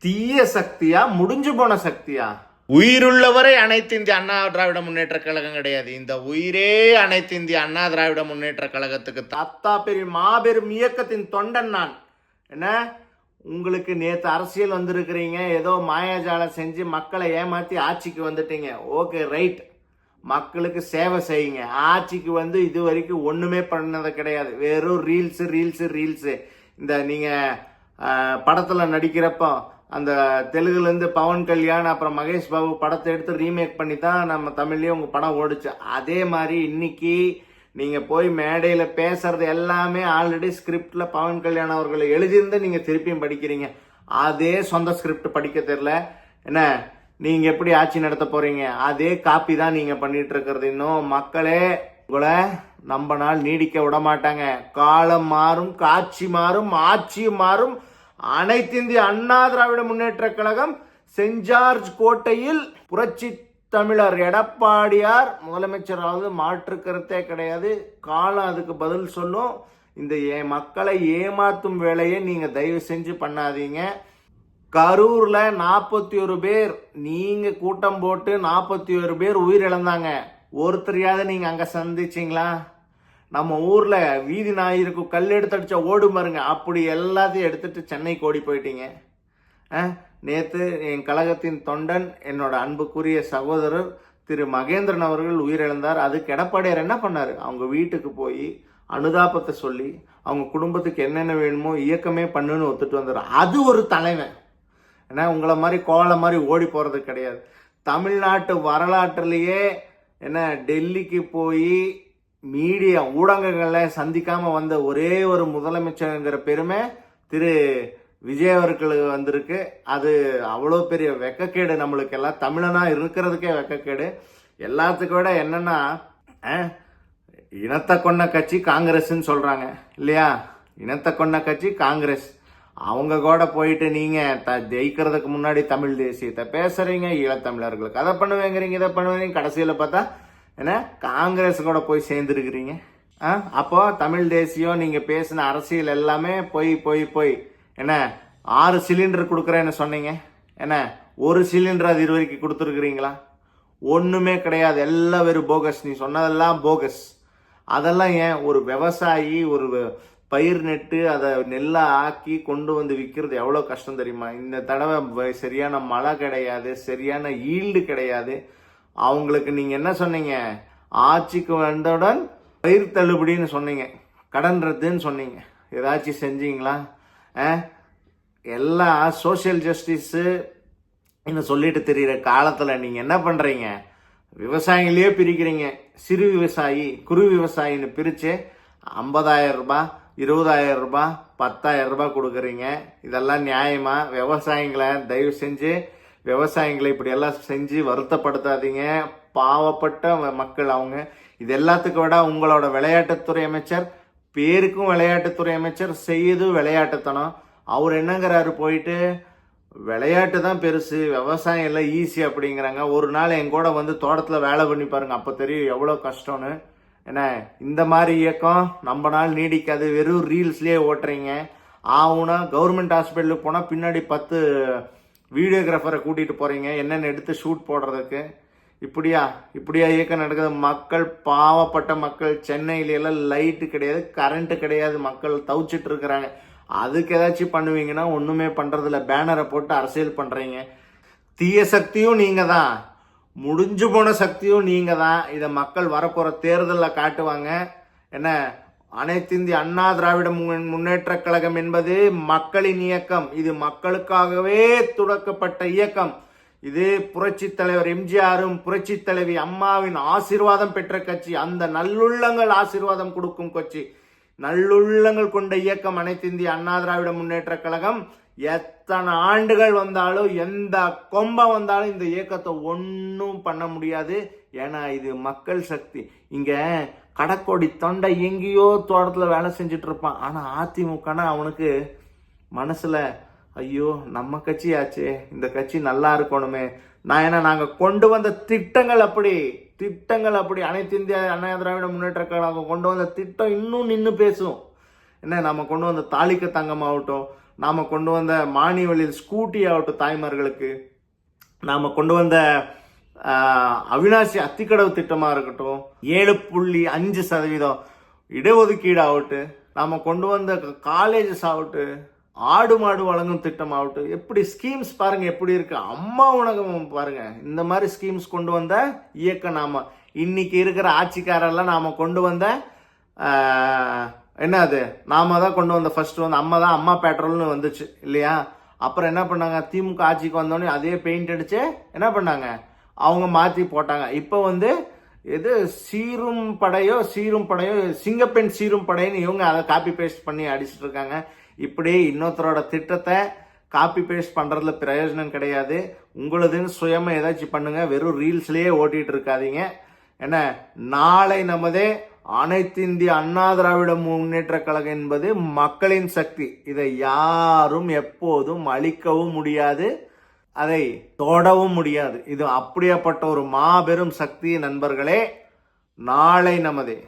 தீய சக்தியா, முடிஞ்சு போன சக்தியா? உயிருள்ளவரை அனைத்து இந்திய அண்ணா திராவிட முன்னேற்ற கழகம் கிடையாது. இந்த உயிரே அனைத்து இந்திய அண்ணா திராவிட முன்னேற்ற கழகத்துக்கு தாத்தா பெரிய மாபெரும் இயக்கத்தின் தொண்டன் நான். என்ன, உங்களுக்கு நேற்று அரசியல் வந்திருக்கிறீங்க, ஏதோ மாயாஜாலம் செஞ்சு மக்களை ஏமாற்றி ஆட்சிக்கு வந்துட்டீங்க. Okay, right. மக்களுக்கு சேவை செய்யுங்க. ஆட்சிக்கு இது வரைக்கும் ஒன்றுமே பண்ணது கிடையாது. வெறும் ரீல்ஸு. இந்த நீங்கள் படத்தில் நடிக்கிறப்போ அந்த தெலுங்குலேருந்து பவன் கல்யாண் அப்புறம் மகேஷ் பாபு படத்தை எடுத்து ரீமேக் பண்ணி தான் நம்ம தமிழ்லேயே உங்கள் படம் ஓடிச்சு. அதே மாதிரி இன்னைக்கு நீங்கள் போய் மேடையில் பேசுறது எல்லாமே ஆல்ரெடி ஸ்கிரிப்டில் பவன் கல்யாண் அவர்களை எழுதியிருந்து நீங்கள் திருப்பியும் படிக்கிறீங்க. அதே சொந்த ஸ்கிரிப்ட் படிக்க தெரில. என்ன, நீங்கள் எப்படி ஆட்சி நடத்த போகிறீங்க? அதே காப்பி தான் நீங்கள் பண்ணிட்டு இருக்கிறது. இன்னும் மக்களே உங்களை நம்ம நாள் நீடிக்க விட மாட்டாங்க. காலம் மாறும், காட்சி மாறும், ஆட்சி மாறும். அனைத்து இந்திய அண்ணா திராவிட முன்னேற்ற கழகம் சென்ட் ஜார்ஜ் கோட்டையில் புரட்சி தமிழர் எடப்பாடியார் முதலமைச்சராவது மாற்று கருத்தே கிடையாது. காலம் அதுக்கு பதில் சொல்லும். இந்த மக்களை ஏமாத்தும் வேலையை நீங்க தயவு செஞ்சு பண்ணாதீங்க. கரூர்ல 41 பேர் நீங்க கூட்டம் போட்டு 41 பேர் உயிரிழந்தாங்க. ஒருத்தரையாவது நீங்க அங்க சந்திச்சிங்களா? நம்ம ஊர்ல வீதி நாயிருக்கு கல் எடுத்து அடிச்சா ஓடு பாருங்க, அப்படி எல்லாத்தையும் எடுத்துட்டு சென்னைக்கு ஓடி போயிட்டீங்க. நேற்று என் கழகத்தின் தொண்டன், என்னோட அன்புக்குரிய சகோதரர் திரு மகேந்திரன் அவர்கள் உயிரிழந்தார். அதுக்கு எடப்பாடியார் என்ன பண்ணாரு? அவங்க வீட்டுக்கு போய் அனுதாபத்தை சொல்லி அவங்க குடும்பத்துக்கு என்னென்ன வேணுமோ இயக்கமே பண்ணுன்னு ஒத்துட்டு வந்தார். அது ஒரு தலைவன். ஏன்னா உங்களை மாதிரி கோலை மாதிரி ஓடி போறது கிடையாது. தமிழ்நாட்டு வரலாற்றிலேயே என்ன, டெல்லிக்கு போய் மீடியா ஊடகங்களை சந்திக்காம வந்த ஒரே ஒரு முதலமைச்சருங்கிற பெருமை திரு விஜய் அவர்களுக்கு வந்திருக்கு. அது அவ்வளோ பெரிய வெக்கக்கேடு. நம்மளுக்கு எல்லாம் தமிழனா இருக்கிறதுக்கே வெக்கக்கேடு. எல்லாத்துக்கும் விட என்னன்னா, இனத்தை கொண்ட கட்சி காங்கிரஸ்ன்னு சொல்றாங்க இல்லையா? இனத்தை கொண்ட கட்சி காங்கிரஸ். அவங்க கூட போயிட்டு நீங்க ஜெயிக்கிறதுக்கு முன்னாடி தமிழ் தேசியத்தை பேசுறீங்க, ஈழத்தமிழர்களுக்கு அதை பண்ணுவேங்கிறீங்க, இதை பண்ணுவீங்க. கடைசியில் பார்த்தா என்ன, காங்கிரஸ் கூட போய் சேர்ந்துருக்கிறீங்க. அப்போ தமிழ் தேசியம் நீங்க பேசின அரசியல் எல்லாமே போய் என்ன, 6 சிலிண்டர் கொடுக்குறேன்னு சொன்னீங்க. என்ன, ஒரு சிலிண்டர் அது இதுவரைக்கும் கொடுத்துருக்குறீங்களா? ஒண்ணுமே கிடையாது. எல்லாம் வெறும் போகஸ். நீ சொன்னதெல்லாம் போகஸ். அதெல்லாம் ஏன்? ஒரு விவசாயி ஒரு பயிர் நெட்டு அதை நெல்லா ஆக்கி கொண்டு வந்து விற்கிறது எவ்வளோ கஷ்டம் தெரியுமா? இந்த தடவை சரியான மழை கிடையாது, சரியான ஈல்டு கிடையாது. அவங்களுக்கு நீங்க என்ன சொன்னீங்க? ஆட்சிக்கு வந்தவுடன் பயிர் தள்ளுபடின்னு சொன்னீங்க, கடன் ரத்துன்னு சொன்னீங்க. ஏதாச்சும் செஞ்சீங்களா? எல்லாம் சோசியல் ஜஸ்டிஸ் இன்னும் சொல்லிட்டு தெரியுற காலத்துல நீங்க என்ன பண்றீங்க? விவசாயிகளையே பிரிக்கிறீங்க. சிறு விவசாயி, குறு விவசாயின்னு பிரிச்சு 50,000 ரூபாய், 20,000 ரூபாய், 10,000 ரூபாய் கொடுக்குறீங்க. இதெல்லாம் நியாயமா? விவசாயிகளை தயவு செஞ்சு விவசாயிகளை இப்படி எல்லாம் செஞ்சு வருத்தப்படுத்தாதீங்க. பாவப்பட்ட மக்கள் அவங்க. இது எல்லாத்துக்கும் விட உங்களோட விளையாட்டுத்துறை அமைச்சர், பேருக்கும் விளையாட்டுத்துறை அமைச்சர், செய்யுது விளையாட்டுத்தனம். அவர் என்னங்கிறாரு? போயிட்டு விளையாட்டு தான் பெருசு, விவசாயம் எல்லாம் ஈஸி அப்படிங்கிறாங்க. ஒரு நாள் என் கூட தோட்டத்துல வேலை பண்ணி பாருங்க, அப்ப தெரியும் எவ்வளவு கஷ்டம்னு. என்ன, இந்த மாதிரி இயக்கம் நம்ம நாள் நீடிக்காது. வெறும் ரீல்ஸ்லயே ஓட்டுறீங்க. ஆகுனா கவர்மெண்ட் ஹாஸ்பிட்டலுக்கு போனா பின்னாடி 10 வீடியோகிராஃபரை கூட்டிட்டு போறீங்க என்னென்ன எடுத்து ஷூட் போடுறதுக்கு. இப்படியா இயக்கம் நடக்குது? மக்கள், பாவப்பட்ட மக்கள். சென்னையில எல்லாம் லைட்டு கிடையாது, கரண்ட் கிடையாது, மக்கள் தவிச்சிட்டு இருக்கிறாங்க. அதுக்கு ஏதாச்சும் பண்ணுவீங்கன்னா ஒண்ணுமே பண்றதில்ல. பேனரை போட்டு அரசியல் பண்றீங்க. தீய சக்தியும் நீங்க தான், முடிஞ்சு போன சக்தியும் நீங்க தான். இதை மக்கள் வரப்போற தேர்தலில் காட்டுவாங்க. என்ன, அனைத்து இந்திய அண்ணா திராவிட முன்னேற்ற கழகம் என்பது மக்களின் இயக்கம். இது மக்களுக்காகவே தொடக்கப்பட்ட இயக்கம். இது புரட்சி தலைவர் எம்ஜிஆரும் புரட்சி தலைவி அம்மாவின் ஆசீர்வாதம் பெற்ற கட்சி. அந்த நல்லுள்ளங்கள் ஆசீர்வாதம் கொடுக்கும் கட்சி. நல்லுள்ளங்கள் கொண்ட இயக்கம் அனைத்து இந்திய அண்ணா திராவிட முன்னேற்ற கழகம். எத்தனை ஆண்டுகள் வந்தாலும், எந்த கொம்பம் வந்தாலும் இந்த இயக்கத்தை ஒன்றும் பண்ண முடியாது. ஏன்னா இது மக்கள் சக்தி. இங்க கடக்கோடி தொண்டை எங்கேயோ தோட்டத்துல வேலை செஞ்சுட்டு இருப்பான். ஆனா அதிமுகனா அவனுக்கு மனசுல, ஐயோ நம்ம கட்சி ஆச்சு, இந்த கட்சி நல்லா இருக்கணுமே. நாங்க கொண்டு வந்த திட்டங்கள் அப்படி அனைத்து இந்திய அண்ணா திராவிட முன்னேற்ற கழகம் கொண்டு வந்த திட்டம் இன்னும் நின்று பேசும். என்ன, நம்ம கொண்டு வந்த தாலிக்கு தங்கம் ஆகட்டும், நாம் கொண்டு வந்த மானிய ஸ்கூட்டி ஆகட்டும் தாய்மார்களுக்கு, நாம் கொண்டு வந்த அவினாசி அத்திக்கடவு திட்டமாக இருக்கட்டும், 7.5% இடஒதுக்கீடு ஆகட்டும், நாம் கொண்டு வந்த காலேஜஸ் ஆகட்டும், ஆடு மாடு வழங்கும் திட்டம் ஆகட்டும், எப்படி ஸ்கீம்ஸ் பாருங்க எப்படி இருக்கு. அம்மா உணவகம் பாருங்க, இந்த மாதிரி ஸ்கீம்ஸ் கொண்டு வந்த இயக்கம் நாம இன்னைக்கு இருக்கிற ஆட்சிக்காரெல்லாம் நாம கொண்டு வந்த என்னது நாம தான் கொண்டு வந்த. ஃபர்ஸ்ட் வந்து அம்மா பெட்ரோல்னு வந்துச்சு இல்லையா. அப்புறம் என்ன பண்ணாங்க, திமுக ஆட்சிக்கு வந்தோடனே அதே பெயிண்ட் அடிச்சு என்ன பண்ணாங்க, அவங்க மாற்றி போட்டாங்க. இப்போ வந்து எது சீரும் படையோ சிங்கப்பெண் சீரும் படைன்னு இவங்க அதை காப்பி பேஸ்ட் பண்ணி அடிச்சுட்டு இருக்காங்க. இப்படி இன்னொருத்தரோட திட்டத்தை காப்பி பேஸ்ட் பண்றதுல பிரயோஜனம் கிடையாது. உங்களுதுன்னு சுயமா ஏதாச்சும் பண்ணுங்க, வெறும் ரீல்ஸ்லயே ஓட்டிட்டு இருக்காதீங்க. என்ன, நாளை நமதே அனைத்து இந்திய அண்ணா திராவிட முன்னேற்ற கழகம் என்பது மக்களின் சக்தி. இதை யாரும் எப்போதும் அழிக்கவும் முடியாது, அதை தொடவும் முடியாது. இது அப்படியாப்பட்ட ஒரு மாபெரும் சக்தி நண்பர்களே. நாளை நமதே.